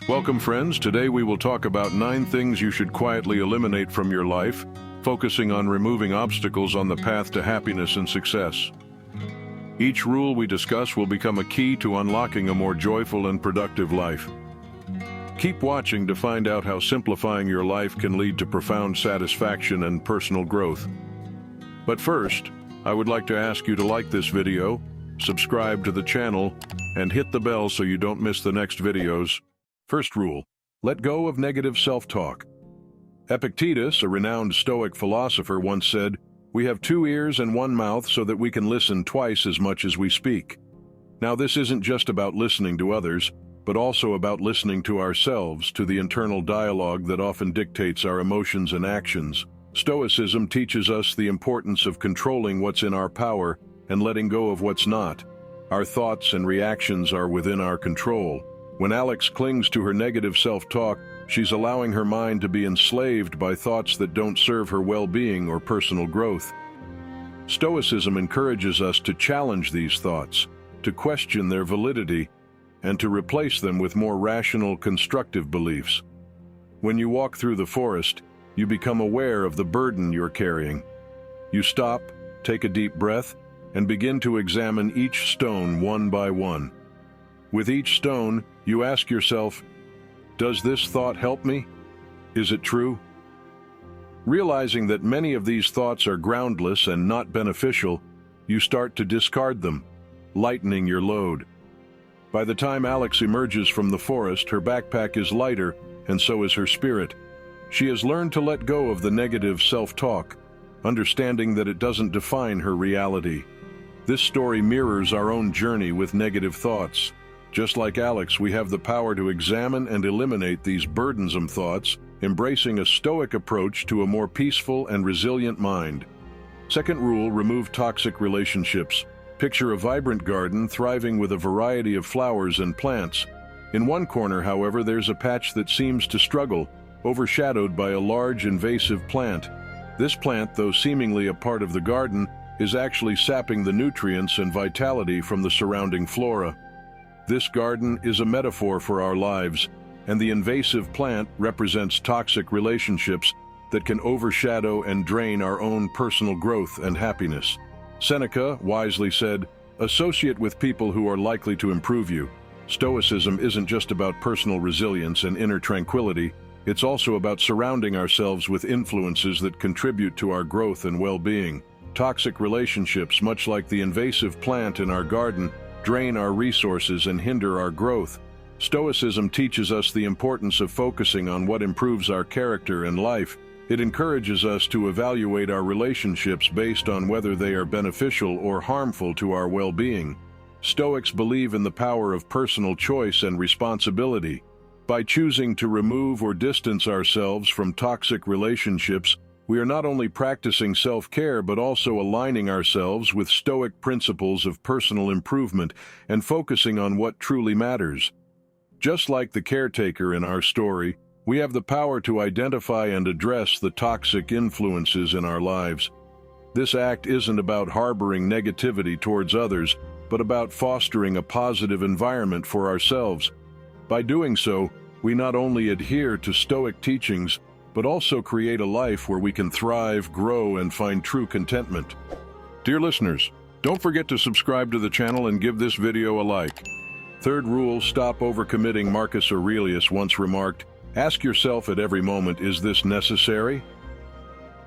Welcome, friends. Today we will talk about 9 things you should quietly eliminate from your life, focusing on removing obstacles on the path to happiness and success. Each rule we discuss will become a key to unlocking a more joyful and productive life. Keep watching to find out how simplifying your life can lead to profound satisfaction and personal growth. But first, I would like to ask you to like this video, subscribe to the channel, and hit the bell so you don't miss the next videos. First rule, let go of negative self-talk. Epictetus, a renowned Stoic philosopher, once said, "We have 2 ears and 1 mouth so that we can listen twice as much as we speak." Now, this isn't just about listening to others, but also about listening to ourselves, to the internal dialogue that often dictates our emotions and actions. Stoicism teaches us the importance of controlling what's in our power and letting go of what's not. Our thoughts and reactions are within our control. When Alex clings to her negative self-talk, she's allowing her mind to be enslaved by thoughts that don't serve her well-being or personal growth. Stoicism encourages us to challenge these thoughts, to question their validity, and to replace them with more rational, constructive beliefs. When you walk through the forest, you become aware of the burden you're carrying. You stop, take a deep breath, and begin to examine each stone one by one. With each stone, you ask yourself, does this thought help me? Is it true? Realizing that many of these thoughts are groundless and not beneficial, you start to discard them, lightening your load. By the time Alex emerges from the forest, her backpack is lighter, and so is her spirit. She has learned to let go of the negative self-talk, understanding that it doesn't define her reality. This story mirrors our own journey with negative thoughts. Just like Alex, we have the power to examine and eliminate these burdensome thoughts, embracing a Stoic approach to a more peaceful and resilient mind. Second rule, remove toxic relationships. Picture a vibrant garden thriving with a variety of flowers and plants. In one corner, however, there's a patch that seems to struggle, overshadowed by a large invasive plant. This plant, though seemingly a part of the garden, is actually sapping the nutrients and vitality from the surrounding flora. This garden is a metaphor for our lives, and the invasive plant represents toxic relationships that can overshadow and drain our own personal growth and happiness. Seneca wisely said, "Associate with people who are likely to improve you." Stoicism isn't just about personal resilience and inner tranquility, it's also about surrounding ourselves with influences that contribute to our growth and well-being. Toxic relationships, much like the invasive plant in our garden, drain our resources and hinder our growth. Stoicism teaches us the importance of focusing on what improves our character and life. It encourages us to evaluate our relationships based on whether they are beneficial or harmful to our well-being. Stoics believe in the power of personal choice and responsibility. By choosing to remove or distance ourselves from toxic relationships, we are not only practicing self-care but also aligning ourselves with Stoic principles of personal improvement and focusing on what truly matters. Just like the caretaker in our story, we have the power to identify and address the toxic influences in our lives. This act isn't about harboring negativity towards others, but about fostering a positive environment for ourselves. By doing so, we not only adhere to Stoic teachings, but also create a life where we can thrive, grow, and find true contentment. Dear listeners, don't forget to subscribe to the channel and give this video a like. Third rule, stop overcommitting. Marcus Aurelius once remarked, "Ask yourself at every moment, is this necessary?"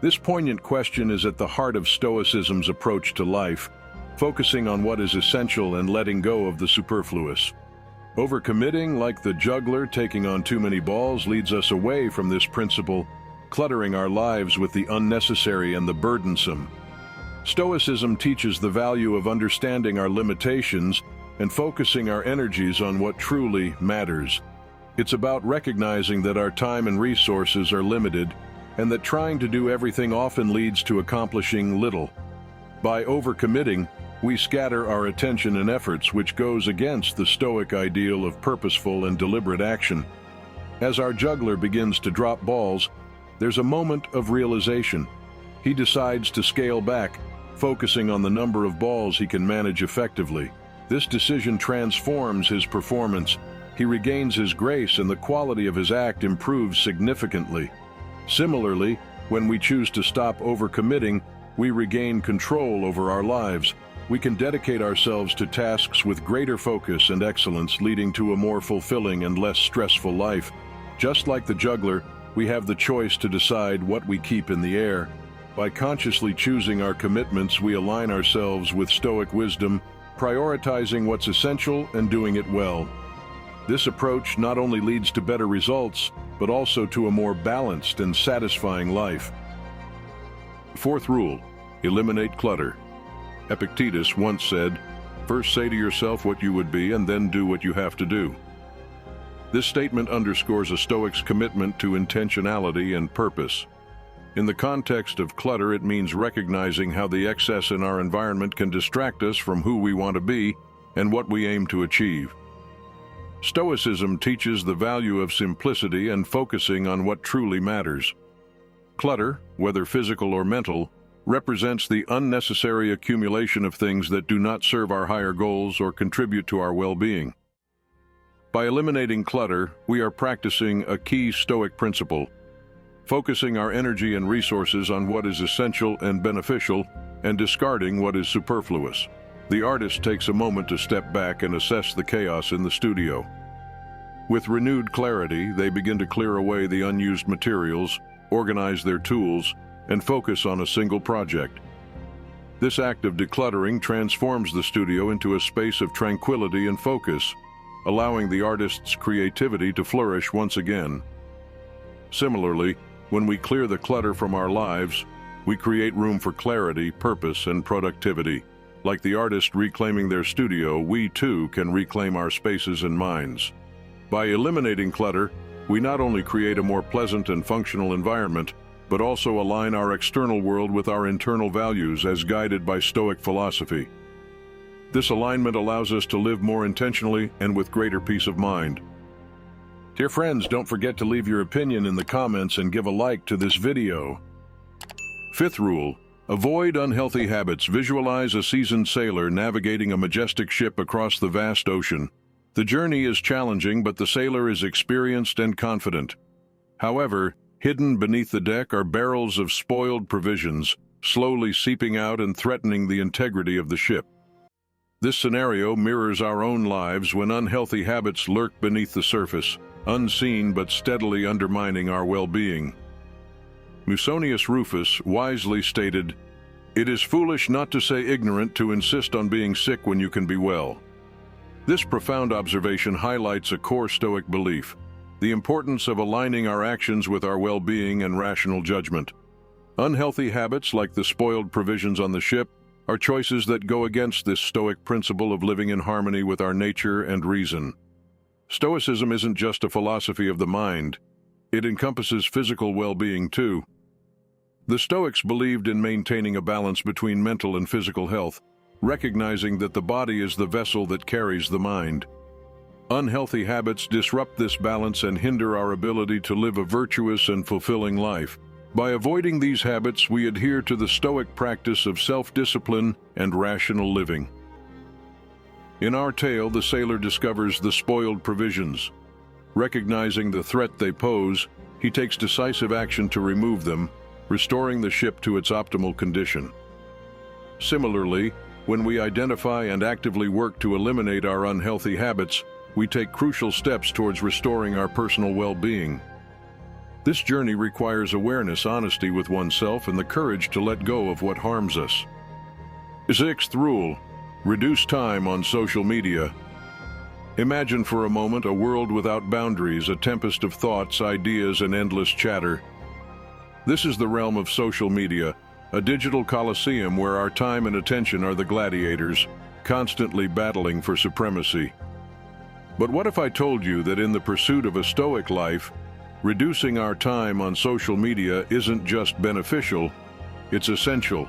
This poignant question is at the heart of Stoicism's approach to life, focusing on what is essential and letting go of the superfluous. Overcommitting, like the juggler taking on too many balls, leads us away from this principle, cluttering our lives with the unnecessary and the burdensome. Stoicism teaches the value of understanding our limitations and focusing our energies on what truly matters. It's about recognizing that our time and resources are limited, and that trying to do everything often leads to accomplishing little. By overcommitting, we scatter our attention and efforts, which goes against the Stoic ideal of purposeful and deliberate action. As our juggler begins to drop balls, there's a moment of realization. He decides to scale back, focusing on the number of balls he can manage effectively. This decision transforms his performance. he regains his grace and the quality of his act improves significantly. Similarly, when we choose to stop overcommitting, we regain control over our lives. We can dedicate ourselves to tasks with greater focus and excellence, leading to a more fulfilling and less stressful life. Just like the juggler, we have the choice to decide what we keep in the air. By consciously choosing our commitments, we align ourselves with Stoic wisdom, prioritizing what's essential and doing it well. This approach not only leads to better results, but also to a more balanced and satisfying life. Fourth rule, eliminate clutter. Epictetus once said, "First say to yourself what you would be and then do what you have to do." This statement underscores a Stoic's commitment to intentionality and purpose. In the context of clutter, it means recognizing how the excess in our environment can distract us from who we want to be and what we aim to achieve. Stoicism teaches the value of simplicity and focusing on what truly matters. Clutter, whether physical or mental, represents the unnecessary accumulation of things that do not serve our higher goals or contribute to our well-being. By eliminating clutter, we are practicing a key Stoic principle, focusing our energy and resources on what is essential and beneficial, and discarding what is superfluous. The artist takes a moment to step back and assess the chaos in the studio. With renewed clarity, they begin to clear away the unused materials, organize their tools, and focus on a single project. This act of decluttering transforms the studio into a space of tranquility and focus, allowing the artist's creativity to flourish once again. Similarly, when we clear the clutter from our lives, we create room for clarity, purpose, and productivity. Like the artist reclaiming their studio, we too can reclaim our spaces and minds. By eliminating clutter, we not only create a more pleasant and functional environment, but also align our external world with our internal values as guided by Stoic philosophy. This alignment allows us to live more intentionally and with greater peace of mind. Dear friends, don't forget to leave your opinion in the comments and give a like to this video. Fifth rule, avoid unhealthy habits. Visualize a seasoned sailor navigating a majestic ship across the vast ocean. The journey is challenging, but the sailor is experienced and confident. However, hidden beneath the deck are barrels of spoiled provisions, slowly seeping out and threatening the integrity of the ship. This scenario mirrors our own lives when unhealthy habits lurk beneath the surface, unseen but steadily undermining our well-being. Musonius Rufus wisely stated, "It is foolish not to say ignorant to insist on being sick when you can be well." This profound observation highlights a core Stoic belief, the importance of aligning our actions with our well-being and rational judgment. Unhealthy habits, like the spoiled provisions on the ship, are choices that go against this Stoic principle of living in harmony with our nature and reason. Stoicism isn't just a philosophy of the mind, it encompasses physical well-being too. The Stoics believed in maintaining a balance between mental and physical health, recognizing that the body is the vessel that carries the mind. Unhealthy habits disrupt this balance and hinder our ability to live a virtuous and fulfilling life. By avoiding these habits, we adhere to the Stoic practice of self-discipline and rational living. In our tale, the sailor discovers the spoiled provisions. Recognizing the threat they pose, he takes decisive action to remove them, restoring the ship to its optimal condition. Similarly, when we identify and actively work to eliminate our unhealthy habits, we take crucial steps towards restoring our personal well-being. This journey requires awareness, honesty with oneself, and the courage to let go of what harms us. Sixth rule, reduce time on social media. Imagine for a moment a world without boundaries, a tempest of thoughts, ideas, and endless chatter. This is the realm of social media, a digital coliseum where our time and attention are the gladiators, constantly battling for supremacy. But what if I told you that in the pursuit of a Stoic life, reducing our time on social media isn't just beneficial, it's essential.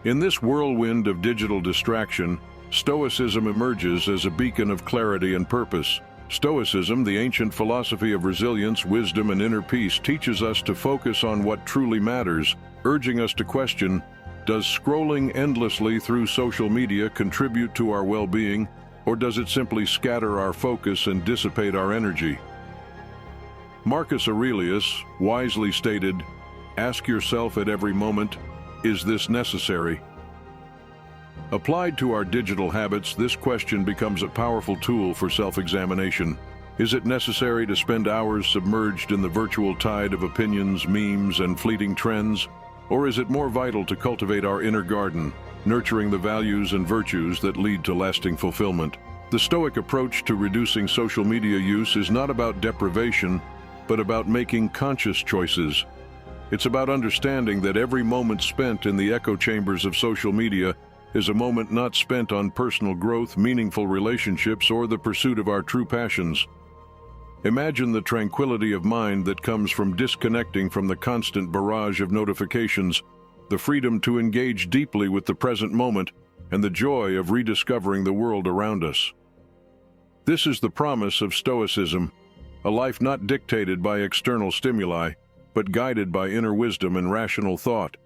In this whirlwind of digital distraction, Stoicism emerges as a beacon of clarity and purpose. Stoicism, the ancient philosophy of resilience, wisdom, and inner peace, teaches us to focus on what truly matters, urging us to question, does scrolling endlessly through social media contribute to our well-being, or does it simply scatter our focus and dissipate our energy? Marcus Aurelius wisely stated, "Ask yourself at every moment, is this necessary?" Applied to our digital habits, this question becomes a powerful tool for self-examination. Is it necessary to spend hours submerged in the virtual tide of opinions, memes, and fleeting trends? Or is it more vital to cultivate our inner garden, nurturing the values and virtues that lead to lasting fulfillment? The Stoic approach to reducing social media use is not about deprivation, but about making conscious choices. It's about understanding that every moment spent in the echo chambers of social media is a moment not spent on personal growth, meaningful relationships, or the pursuit of our true passions. Imagine the tranquility of mind that comes from disconnecting from the constant barrage of notifications, the freedom to engage deeply with the present moment, and the joy of rediscovering the world around us. This is the promise of Stoicism, a life not dictated by external stimuli, but guided by inner wisdom and rational thought.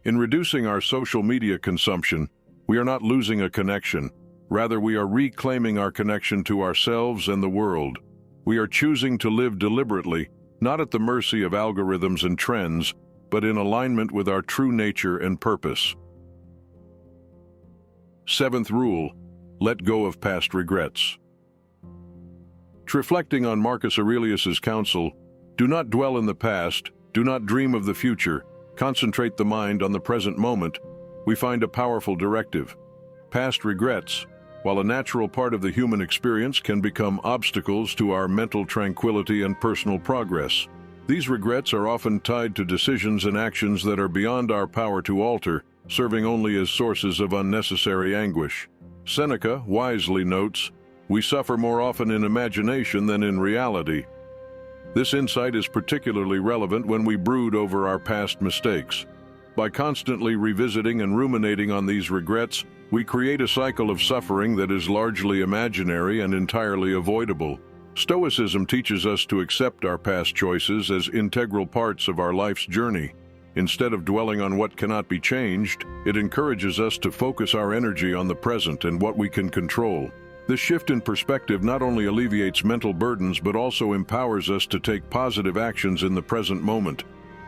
In reducing our social media consumption, we are not losing a connection. Rather, we are reclaiming our connection to ourselves and the world. We are choosing to live deliberately, not at the mercy of algorithms and trends, but in alignment with our true nature and purpose. Seventh rule, let go of past regrets. Reflecting on Marcus Aurelius's counsel, do not dwell in the past, do not dream of the future, concentrate the mind on the present moment, we find a powerful directive. Past regrets, while a natural part of the human experience, can become obstacles to our mental tranquility and personal progress. These regrets are often tied to decisions and actions that are beyond our power to alter, serving only as sources of unnecessary anguish. Seneca wisely notes, "We suffer more often in imagination than in reality." This insight is particularly relevant when we brood over our past mistakes. By constantly revisiting and ruminating on these regrets, we create a cycle of suffering that is largely imaginary and entirely avoidable. Stoicism teaches us to accept our past choices as integral parts of our life's journey. Instead of dwelling on what cannot be changed, it encourages us to focus our energy on the present and what we can control. This shift in perspective not only alleviates mental burdens but also empowers us to take positive actions in the present moment.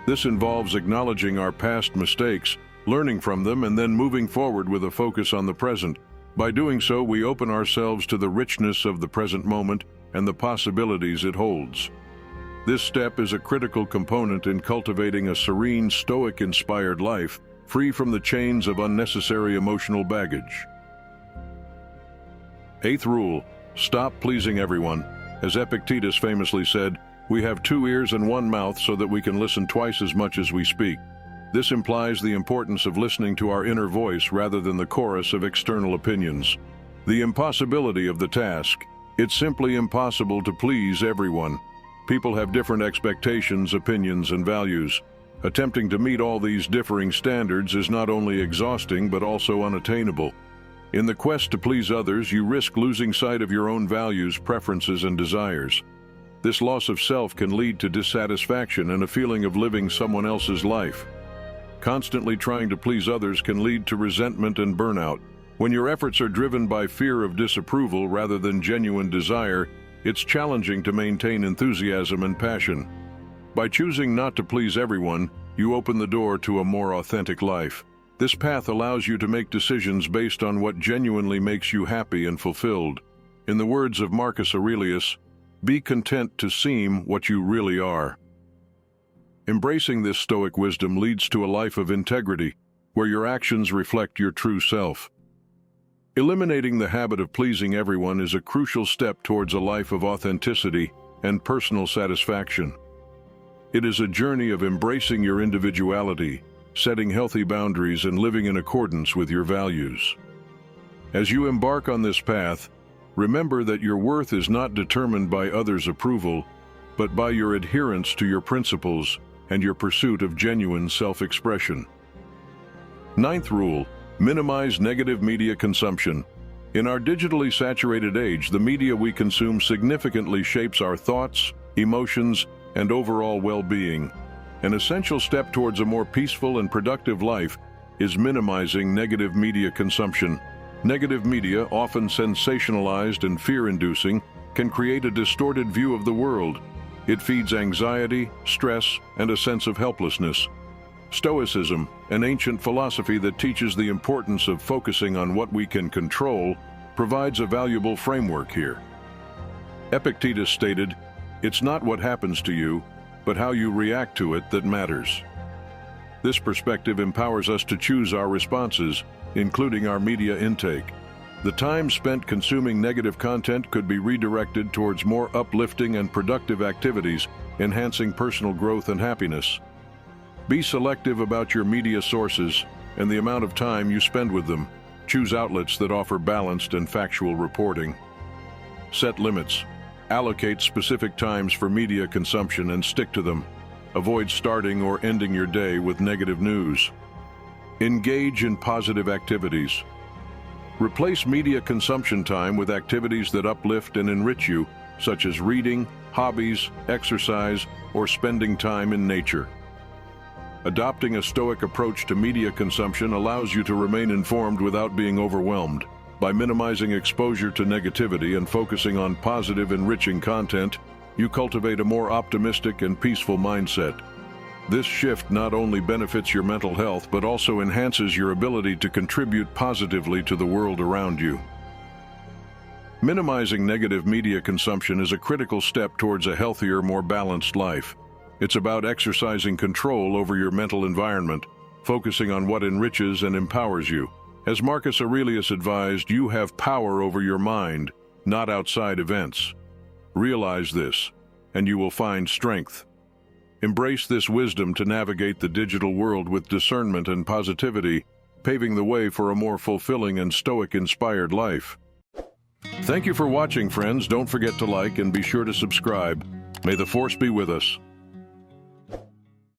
This involves acknowledging our past mistakes, learning from them, and then moving forward with a focus on the present. By doing so, we open ourselves to the richness of the present moment and the possibilities it holds. This step is a critical component in cultivating a serene, Stoic-inspired life, free from the chains of unnecessary emotional baggage. Eighth rule, stop pleasing everyone. As Epictetus famously said, "We have 2 ears and 1 mouth so that we can listen twice as much as we speak." This implies the importance of listening to our inner voice rather than the chorus of external opinions. The impossibility of the task. It's simply impossible to please everyone. People have different expectations, opinions, and values. Attempting to meet all these differing standards is not only exhausting but also unattainable. In the quest to please others, you risk losing sight of your own values, preferences, and desires. This loss of self can lead to dissatisfaction and a feeling of living someone else's life. Constantly trying to please others can lead to resentment and burnout. When your efforts are driven by fear of disapproval rather than genuine desire, it's challenging to maintain enthusiasm and passion. By choosing not to please everyone, you open the door to a more authentic life. This path allows you to make decisions based on what genuinely makes you happy and fulfilled. In the words of Marcus Aurelius, "Be content to seem what you really are." Embracing this Stoic wisdom leads to a life of integrity, where your actions reflect your true self. Eliminating the habit of pleasing everyone is a crucial step towards a life of authenticity and personal satisfaction. It is a journey of embracing your individuality, setting healthy boundaries, and living in accordance with your values. As you embark on this path, remember that your worth is not determined by others' approval, but by your adherence to your principles and your pursuit of genuine self-expression. Ninth rule, minimize negative media consumption. In our digitally saturated age, the media we consume significantly shapes our thoughts, emotions, and overall well-being. An essential step towards a more peaceful and productive life is minimizing negative media consumption. Negative media, often sensationalized and fear-inducing, can create a distorted view of the world. It feeds anxiety, stress, and a sense of helplessness. Stoicism, an ancient philosophy that teaches the importance of focusing on what we can control, provides a valuable framework here. Epictetus stated, "It's not what happens to you, but how you react to it that matters." This perspective empowers us to choose our responses, including our media intake. The time spent consuming negative content could be redirected towards more uplifting and productive activities, enhancing personal growth and happiness. Be selective about your media sources and the amount of time you spend with them. Choose outlets that offer balanced and factual reporting. Set limits. Allocate specific times for media consumption and stick to them. Avoid starting or ending your day with negative news. Engage in positive activities. Replace media consumption time with activities that uplift and enrich you, such as reading, hobbies, exercise, or spending time in nature. Adopting a Stoic approach to media consumption allows you to remain informed without being overwhelmed. By minimizing exposure to negativity and focusing on positive, enriching content, you cultivate a more optimistic and peaceful mindset. This shift not only benefits your mental health, but also enhances your ability to contribute positively to the world around you. Minimizing negative media consumption is a critical step towards a healthier, more balanced life. It's about exercising control over your mental environment, focusing on what enriches and empowers you. As Marcus Aurelius advised, you have power over your mind, not outside events. Realize this, and you will find strength. Embrace this wisdom to navigate the digital world with discernment and positivity, paving the way for a more fulfilling and Stoic-inspired life. Thank you for watching, friends. Don't forget to like and be sure to subscribe. May the Force be with us.